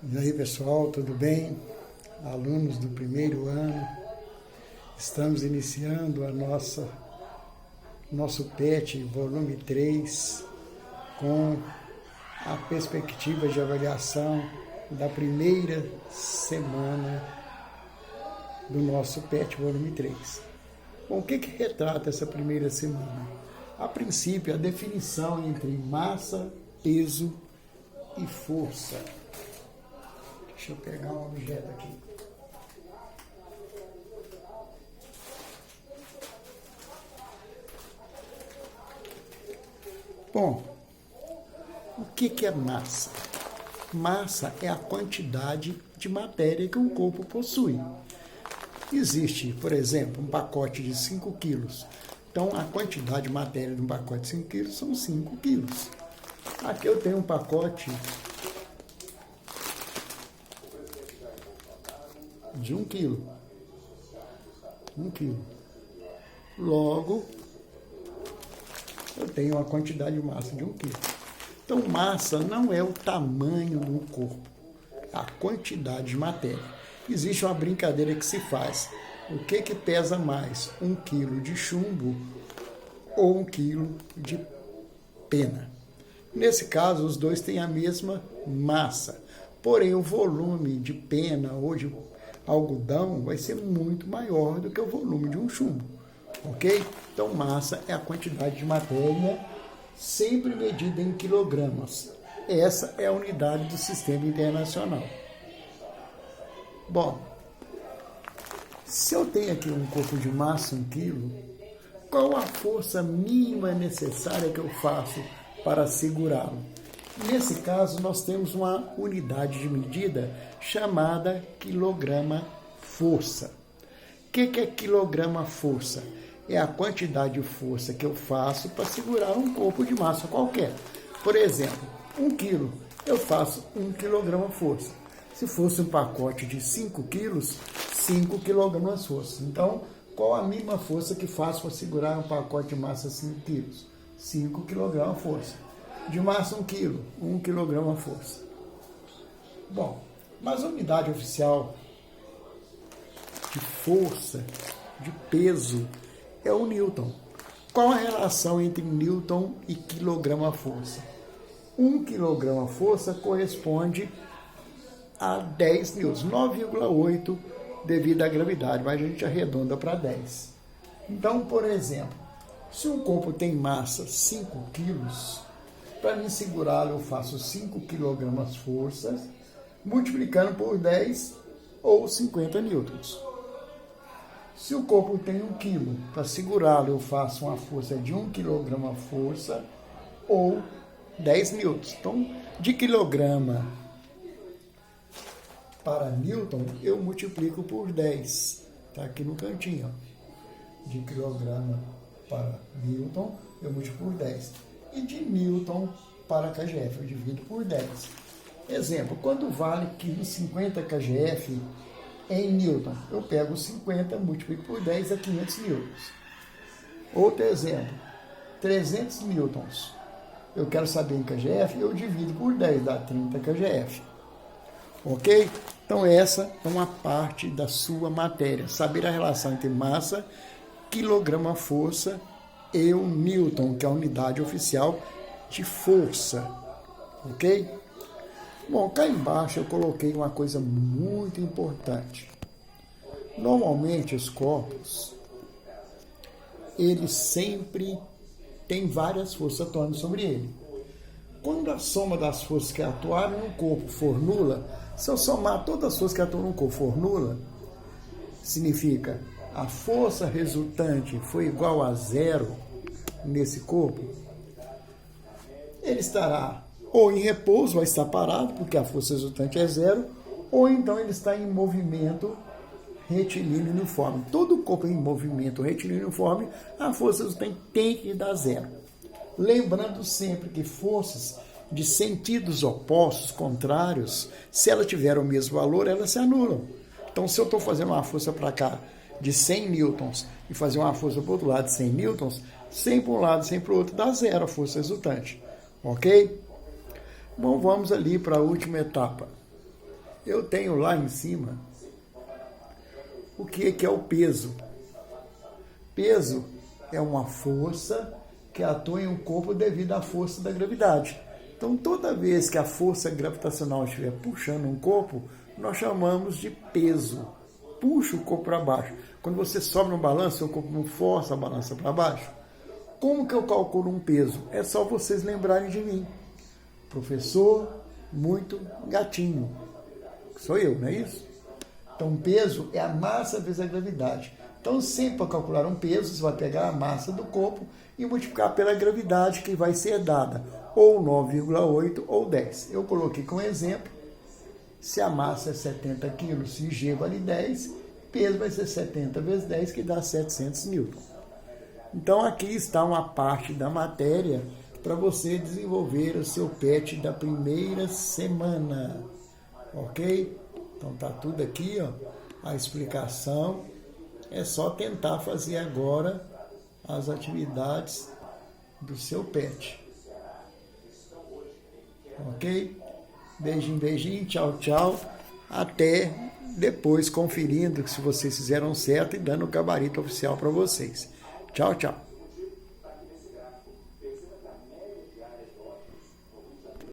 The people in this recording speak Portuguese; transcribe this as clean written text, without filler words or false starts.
E aí pessoal, tudo bem? Alunos do primeiro ano, estamos iniciando nosso PET volume 3 com a perspectiva de avaliação da primeira semana do nosso PET volume 3. Bom, o que retrata essa primeira semana? A princípio, a definição entre massa, peso e força. Deixa eu pegar um objeto aqui. Bom, o que é massa? Massa é a quantidade de matéria que um corpo possui. Existe, por exemplo, um pacote de 5 quilos. Então, a quantidade de matéria de um pacote de 5 quilos são 5 quilos. Aqui eu tenho um pacote de 1 quilo. 1 quilo. Logo, eu tenho uma quantidade de massa de 1 quilo. Então, massa não é o tamanho do corpo, é a quantidade de matéria. Existe uma brincadeira que se faz. O que pesa mais? 1 quilo de chumbo ou 1 quilo de pena? Nesse caso, os dois têm a mesma massa. Porém, o volume de pena ou de algodão vai ser muito maior do que o volume de um chumbo, ok? Então, massa é a quantidade de matéria sempre medida em quilogramas. Essa é a unidade do Sistema Internacional. Bom, se eu tenho aqui um corpo de massa 1 quilo, qual a força mínima necessária que eu faço para segurá-lo? Nesse caso, nós temos uma unidade de medida chamada quilograma-força. O que é quilograma-força? É a quantidade de força que eu faço para segurar um corpo de massa qualquer. Por exemplo, 1 quilo, eu faço 1 quilograma-força. Se fosse um pacote de 5 quilos, 5 quilogramas-força. Então, qual a mínima força que faço para segurar um pacote de massa 5 quilos? 5 quilogramas-força. De massa 1 quilo, 1 quilograma-força. Bom, mas a unidade oficial de força, de peso, é o Newton. Qual a relação entre Newton e quilograma-força? 1 quilograma-força corresponde a 10 newtons, 9,8 devido à gravidade, mas a gente arredonda para 10. Então, por exemplo, se um corpo tem massa 5 quilos, para me segurá-lo eu faço 5 quilogramas forças, multiplicando por 10 ou 50 newtons. Se o corpo tem 1 quilo, para segurá-lo eu faço uma força de 1 quilograma força ou 10 newtons. Então, de quilograma para newton, eu multiplico por 10. Está aqui no cantinho. Ó. De quilograma para newton, eu multiplico por 10. E de newton para kgf, eu divido por 10. Exemplo, quando vale 50 kgf em newton? Eu pego 50, multiplico por 10, é 500 newtons. Outro exemplo, 300 newtons. Eu quero saber em kgf, eu divido por 10, dá 30 kgf. Ok? Então, essa é uma parte da sua matéria. Saber a relação entre massa, quilograma-força e o Newton, que é a unidade oficial de força. Ok? Bom, cá embaixo eu coloquei uma coisa muito importante. Normalmente, os corpos, eles sempre têm várias forças atuando sobre ele. Quando a soma das forças que atuaram no corpo for nula, se eu somar todas as forças que atuam no corpo for nula, significa a força resultante foi igual a 0 nesse corpo, ele estará ou em repouso, vai estar parado, porque a força resultante é 0, ou então ele está em movimento retilíneo uniforme. Todo o corpo em movimento retilíneo uniforme, a força resultante tem que dar 0. Lembrando sempre que forças de sentidos opostos, contrários, se ela tiver o mesmo valor, elas se anulam. Então, se eu estou fazendo uma força para cá de 100 newtons e fazer uma força para o outro lado de 100 newtons, 100 para um lado, 100 para o outro, dá 0 a força resultante. Ok? Bom, vamos ali para a última etapa. eu tenho lá em cima o que é o peso. Peso é uma força que atua em um corpo devido à força da gravidade. Então, toda vez que a força gravitacional estiver puxando um corpo, nós chamamos de peso. Puxa o corpo para baixo. Quando você sobe no balanço, seu corpo não força a balança para baixo. Como que eu calculo um peso? É só vocês lembrarem de mim. Professor muito gatinho. Sou eu, não é isso? Então, peso é a massa vezes a gravidade. Então, sempre para calcular um peso, você vai pegar a massa do corpo e multiplicar pela gravidade que vai ser dada, ou 9,8 ou 10. Eu coloquei como exemplo, se a massa é 70 kg, se G vale 10, peso vai ser 70 vezes 10, que dá 700 newton. Então, aqui está uma parte da matéria para você desenvolver o seu PET da primeira semana, ok? Então, tá tudo aqui, ó, a explicação. É só tentar fazer agora as atividades do seu PET. Ok? Beijinho, beijinho, tchau, tchau. Até depois conferindo se vocês fizeram certo e dando o gabarito oficial para vocês. Tchau, tchau.